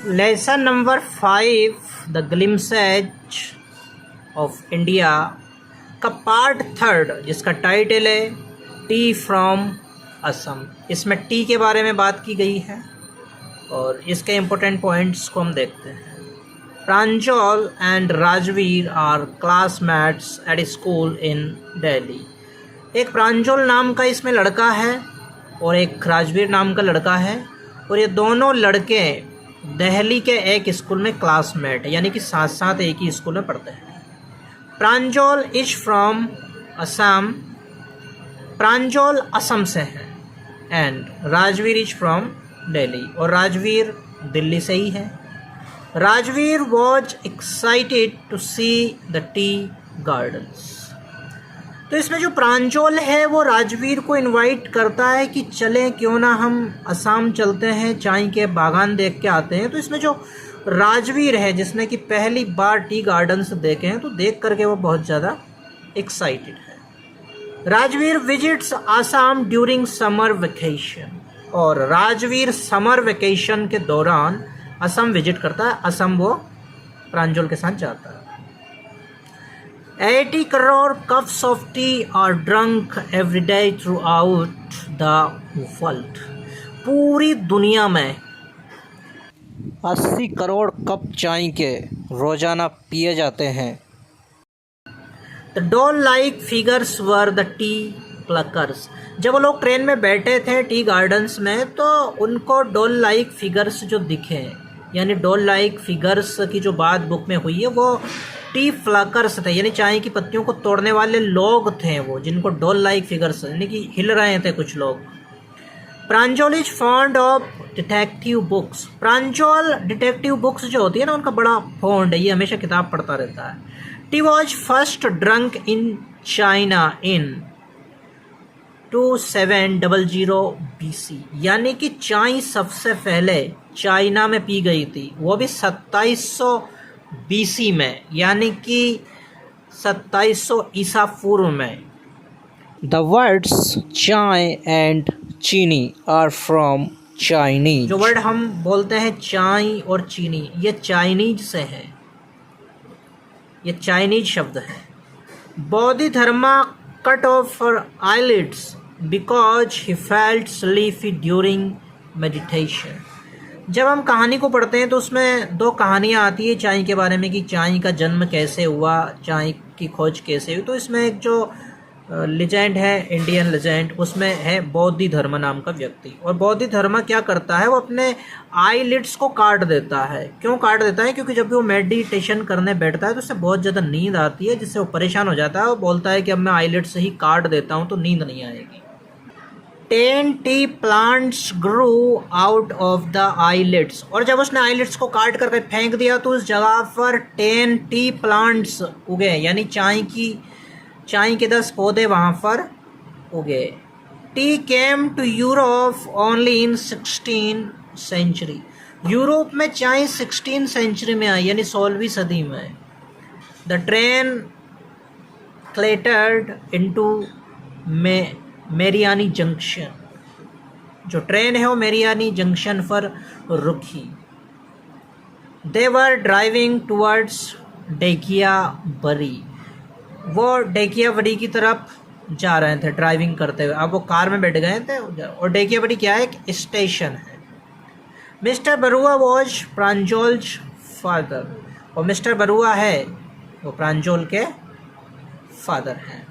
Lesson number 5 the glimpses of India का part 3 जिसका title है टी फ्रॉम असम। इसमें टी के बारे में बात की गई है और इसके इम्पोर्टेंट पॉइंट्स को हम देखते हैं। Pranjal and Rajveer are classmates at school in Delhi. एक प्रांजल नाम का इसमें लड़का है और एक राजवीर नाम का लड़का है और ये दोनों लड़के दिल्ली के एक स्कूल में क्लासमेट है, यानी कि साथ साथ एक ही स्कूल में पढ़ते हैं। Pranjal is from Assam. प्रांजल असम से है and Rajveer is from Delhi और राजवीर दिल्ली से ही है। Rajveer was excited to see the tea gardens. तो इसमें जो प्रांजल है वो राजवीर को इनवाइट करता है कि चलें क्यों ना हम असम चलते हैं, चाय के बागान देख के आते हैं। तो इसमें जो राजवीर है जिसने कि पहली बार टी गार्डन्स देखे हैं तो देख करके वो बहुत ज़्यादा एक्साइटेड है। Rajveer visits Assam during summer vacation और राजवीर समर वेकेशन के दौरान असम विजिट करता है। असम वो प्रांजल के साथ जाता है। 80 crore cups of T R drunk every day through out the world. पूरी दुनिया में 80 करोड़ कप चाय के रोजाना पिए जाते हैं। The doll like figures were the T pluckers. जब वो लोग ट्रेन में बैठे थे टी गार्डन्स में तो उनको डॉल लाइक फिगर्स जो दिखे, यानी डॉल लाइक फिगर्स की जो बात बुक में हुई है वो टी फ्लकर्स थे, यानी चाय की पत्तियों को तोड़ने वाले लोग थे वो, जिनको डॉल लाइक फिगर्स यानी कि हिल रहे थे कुछ लोग। Pranjal is fond of detective books. Pranjal detective books जो होती है ना उनका बड़ा फॉन्ड है, ये हमेशा किताब पढ़ता रहता है। T was first drunk in China in 2700 BC, यानी कि चाय सबसे पहले चाइना में पी गई थी, वो भी 2700 BC में, यानी कि 2700 ईसा पूर्व में। द वर्ड्स चाय एंड चीनी आर फ्रॉम चाइनीज। जो वर्ड हम बोलते हैं चाय और चीनी ये चाइनीज से है, ये चाइनीज शब्द है। Bodhidharma cut off eyelids because he felt sleepy during meditation. जब हम कहानी को पढ़ते हैं तो उसमें 2 कहानियाँ आती है चाय के बारे में कि चाय का जन्म कैसे हुआ, चाय की खोज कैसे हुई। तो इसमें एक जो लेजेंड है, इंडियन लेजेंड, उसमें है बोधिधर्म नाम का व्यक्ति। और बोधिधर्म क्या करता है, वो अपने आईलिड्स को काट देता है। क्यों काट देता है? क्योंकि जब भी वो मेडिटेशन करने बैठता है तो उससे बहुत ज़्यादा नींद आती है, जिससे वो परेशान हो जाता है। वो बोलता है कि अब मैं आईलिड्स से ही काट देता हूँ तो नींद नहीं आएगी। 10 T plants Guru out of the eyelids. और जब उसने आईलिड्स को काट करके फेंक दिया तो उस जगह पर 10 टी प्लांट्स उगे, यानी चाय के 10 पौधे वहाँ पर उगे। Tea came to Europe only in 16th century. Europe में चाय 16th सेंचुरी में आई, यानी 16वीं सदी में। The train clattered into Mariani junction. जो ट्रेन है वो मेरियानी जंक्शन पर रुकी। They were driving towards Dekiabari. वो डेकियाबरी की तरफ जा रहे थे ड्राइविंग करते हुए। अब वो कार में बैठ गए थे और डेकियाबरी क्या है, एक स्टेशन है। Mister Barua was Pranjal's father. और मिस्टर बरुआ है वो प्रांजल के फादर हैं।